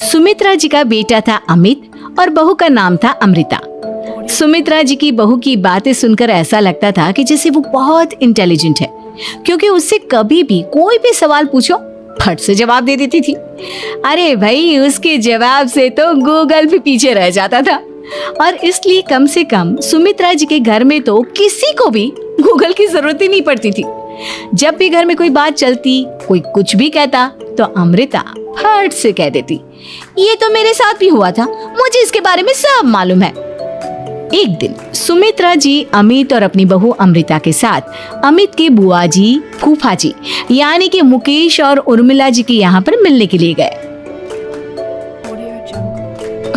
सुमित्रा जी का बेटा था अमित और बहू का नाम था अमृता। सुमित्रा जी की बहू की बातें सुनकर ऐसा लगता था कि जैसे वो बहुत इंटेलिजेंट है, क्योंकि उससे कभी भी कोई भी सवाल पूछो फट से जवाब दे देती थी। अरे भाई, उसके जवाब से तो गूगल भी पीछे रह जाता था। और इसलिए कम से कम सुमित्रा जी के घर में तो किसी को भी गूगल की जरूरत ही नहीं पड़ती थी। जब भी घर में कोई बात चलती, कोई कुछ भी कहता, तो अमृता फट से कह देती, ये तो मेरे साथ भी हुआ था, मुझे इसके बारे में सब मालूम है। एक दिन सुमित्रा जी अमित और अपनी बहू अमृता के साथ अमित के बुआ जी, फूफा जी यानी कि मुकेश और उर्मिला जी के यहाँ पर मिलने के लिए गए।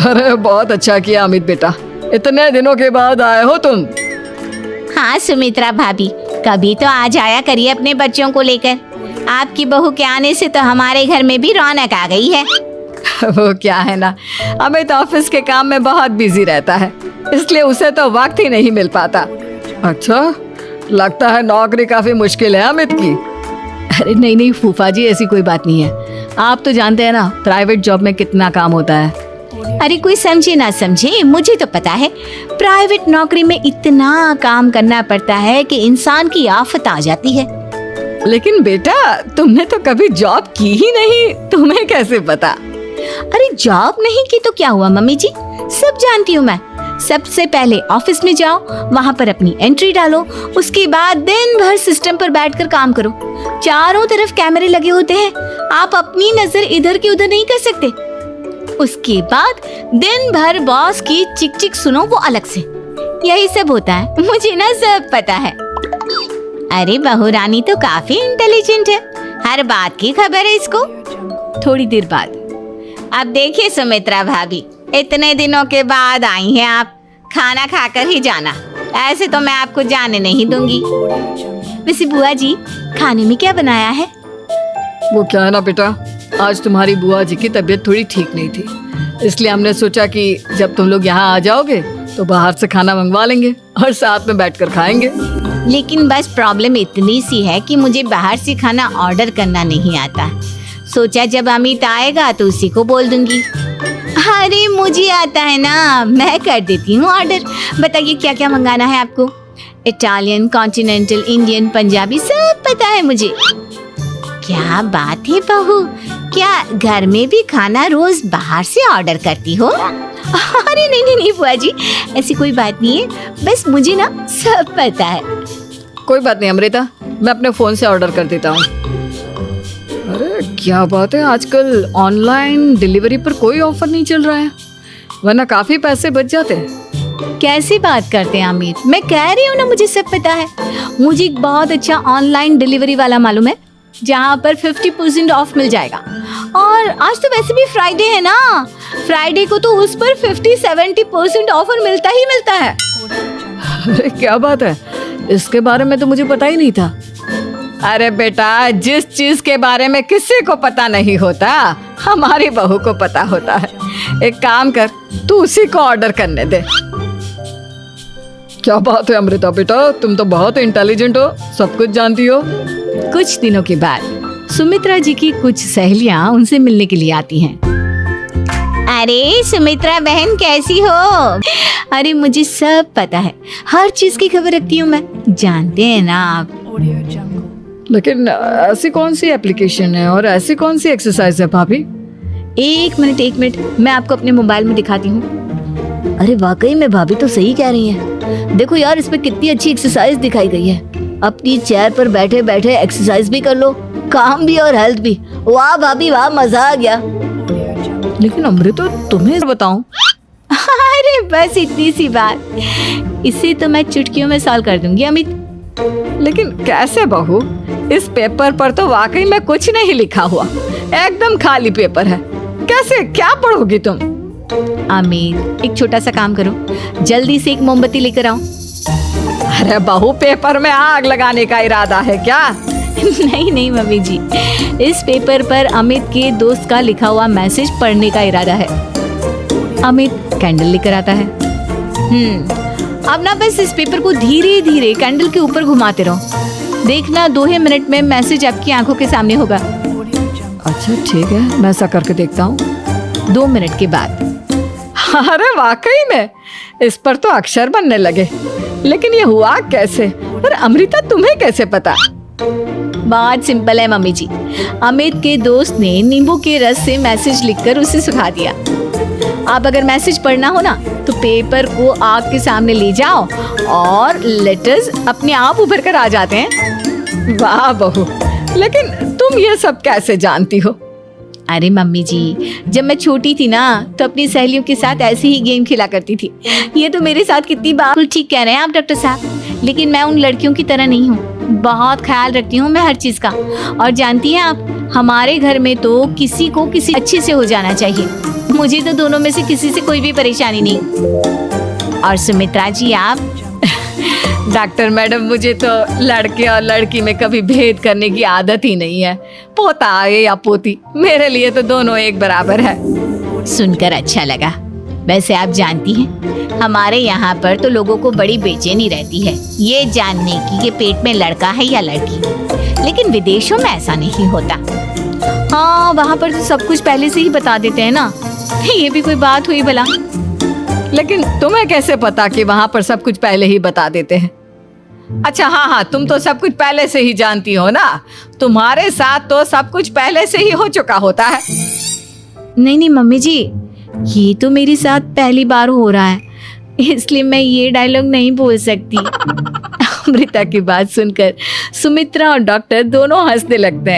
अरे बहुत अच्छा किया अमित बेटा, इतने दिनों के बाद आए हो तुम। हाँ सुमित्रा भाभी, कभी तो आ जाया करिए अपने बच्चों को लेकर। आपकी बहू के आने से तो हमारे घर में भी रौनक आ गई है। वो क्या है ना, अमित ऑफिस के काम में बहुत बिजी रहता है, इसलिए उसे तो वक्त ही नहीं मिल पाता। अच्छा, लगता है नौकरी काफी मुश्किल है अमित की। अरे नहीं नहीं फूफा जी, ऐसी कोई बात नहीं है। आप तो जानते हैं ना प्राइवेट जॉब में कितना काम होता है। अरे कोई समझे ना समझे, मुझे तो पता है प्राइवेट नौकरी में इतना काम करना पड़ता है कि इंसान की आफत आ जाती है। लेकिन बेटा, तुमने तो कभी जॉब की ही नहीं, तुम्हें कैसे पता? अरे जॉब नहीं की तो क्या हुआ मम्मी जी, सब जानती हूँ मैं। सबसे पहले ऑफिस में जाओ, वहाँ पर अपनी एंट्री डालो, उसके बाद दिन भर सिस्टम पर बैठकर काम करो। चारों तरफ कैमरे लगे होते हैं, आप अपनी नजर इधर की उधर नहीं कर सकते। उसके बाद दिन भर बॉस की चिक चिक सुनो, वो अलग से। यही सब होता है, मुझे ना सब पता है। अरे बहू रानी तो काफी इंटेलिजेंट है, हर बात की खबर है इसको। थोड़ी देर बाद, अब देखिए सुमित्रा भाभी, इतने दिनों के बाद आई हैं आप, खाना खाकर ही जाना, ऐसे तो मैं आपको जाने नहीं दूंगी। वैसे बुआ जी, खाने में क्या बनाया है? वो क्या है ना बेटा, आज तुम्हारी बुआ जी की तबीयत थोड़ी ठीक नहीं थी, इसलिए हमने सोचा कि जब तुम लोग यहाँ आ जाओगे तो बाहर से खाना मंगवा लेंगे और साथ में बैठकर खाएंगे। लेकिन बस प्रॉब्लम इतनी सी है कि मुझे बाहर से खाना ऑर्डर करना नहीं आता। सोचा जब अमित आएगा तो उसी को बोल दूंगी। अरे मुझे आता है ना, मैं कर देती हूँ ऑर्डर। बताइए क्या क्या मंगाना है आपको? इटालियन, कॉन्टिनेंटल, इंडियन, पंजाबी, सब पता है मुझे। क्या बात है बहू, क्या घर में भी खाना रोज बाहर से ऑर्डर करती हो? अरे नहीं नहीं नहीं बुआ जी, ऐसी कोई बात नहीं है, बस मुझे ना सब पता है। कोई बात नहीं अमृता, मैं अपने फोन से ऑर्डर कर देता हूँ। अरे क्या बात है, आजकल ऑनलाइन डिलीवरी पर कोई ऑफर नहीं चल रहा है, वरना काफी पैसे बच जाते हैं। कैसी बात करते हैं अमित, मैं कह रही हूँ ना मुझे सब पता है। मुझे एक बहुत अच्छा ऑनलाइन डिलीवरी वाला मालूम है, जहाँ पर 50% ऑफ मिल जाएगा। और आज तो वैसे भी फ्राइडे है ना, फ्राइडे को तो उस पर 50-70% ऑफर मिलता ही मिलता है। अरे क्या बात है, इसके बारे में तो मुझे पता ही नहीं था। अरे बेटा, जिस चीज के बारे में किसी को पता नहीं होता, हमारी बहू को पता होता है। एक काम कर, तू उसी को ऑर्डर करने दे। क्या बात है अमृता बेटा, तुम तो बहुत इंटेलिजेंट हो, सब कुछ जानती हो। कुछ दिनों के बाद सुमित्रा जी की कुछ सहेलियां उनसे मिलने के लिए आती हैं। अरे सुमित्रा बहन कैसी हो? अरे मुझे सब पता है, हर चीज की खबर रखती हूँ मैं, जानते हैं ना आप। लेकिन ऐसी कौन सी एप्लीकेशन है और ऐसी कौन सी एक्सरसाइज है भाभी? एक मिनट, मैं आपको अपने मोबाइल में दिखाती हूँ। अरे वाकई में भाभी तो सही कह रही हैं। देखो यार, इसमें कितनी अच्छी एक्सरसाइज दिखाई गई है। अपनी चेयर पर बैठे बैठे एक्सरसाइज भी कर लो, काम भी और हेल्थ भी। वाह भाभी वाह, मजा आ गया। लेकिन अमृता तुम्हें बताऊं। अरे बस इतनी सी बात, इसे तो मैं चुटकियों में सॉल्व कर दूंगी अमित। लेकिन कैसे बहू, इस पेपर पर तो वाकई में कुछ नहीं लिखा हुआ, एकदम खाली पेपर है, कैसे क्या पढ़ोगी तुम? अमित एक छोटा सा काम करो, जल्दी से एक मोमबत्ती लेकर आओ। अरे बहू, पेपर में आग लगाने का इरादा है क्या? नहीं नहीं मम्मी जी, इस पेपर पर अमित के दोस्त का लिखा हुआ मैसेज पढ़ने का इरादा है। अमित कैंडल लेकर आता है। अब ना बस इस पेपर को धीरे धीरे कैंडल के ऊपर घुमाते रहो, देखना 2 ही मिनट में मैसेज आपकी आंखों के सामने होगा। अच्छा ठीक है, मैं ऐसा करके देखता हूँ। 2 मिनट के बाद। अरे वाकई में इस पर तो अक्षर बनने लगे, लेकिन ये हुआ कैसे? और अमृता तुम्हें कैसे पता? बहुत सिंपल है मम्मी जी। अमित के दोस्त ने नींबू के रस से मैसेज लिखकर उसे सुखा दिया। आप अगर मैसेज पढ़ना हो ना तो पेपर को आग के सामने ले जाओ और लेटर्स अपने आप उभर कर आ जाते हैं। वाह बहू, लेकिन तुम ये सब कैसे जानती हो? अरे मम्मी जी, जब मैं छोटी थी ना तो अपनी सहेलियों के साथ ऐसे ही गेम खेला करती थी। ये तो मेरे साथ कितनी बार। बिल्कुल ठीक कह रहे हैं आप डॉक्टर साहब, लेकिन मैं उन लड़कियों की तरह नहीं हूँ। बहुत ख्याल रखती हूँ मैं हर चीज का। और जानती हैं आप, हमारे घर में तो किसी को किसी अच्छे से हो जाना चाहिए। मुझे तो दोनों में से किसी से कोई भी परेशानी नहीं। और सुमित्रा जी आप? डॉक्टर मैडम, मुझे तो लड़के और लड़की में कभी भेद करने की आदत ही नहीं है। पोता आए या पोती, मेरे लिए तो दोनों एक बराबर है। सुनकर अच्छा लगा। वैसे आप जानती हैं, हमारे यहाँ पर तो लोगों को बड़ी बेचैनी रहती है ये जानने की कि पेट में लड़का है या लड़की। लेकिन विदेशों में ऐसा नहीं होता। हाँ, वहाँ पर तो सब कुछ पहले से ही बता देते हैं ना। ये भी कोई बात हुई भला? लेकिन तुम्हें कैसे पता कि वहाँ पर सब कुछ पहले ही बता देते हैं? अच्छा हाँ, तुम तो सब कुछ पहले से ही जानती हो ना। तुम्हारे साथ तो सब कुछ पहले से ही हो चुका होता है। नहीं मम्मी जी, ये तो मेरे साथ पहली बार हो रहा है, इसलिए मैं ये डायलॉग नहीं बोल सकती। अमृता की बात सुनकर सुमित्रा और डॉक्टर दोनों हंसने लगते हैं।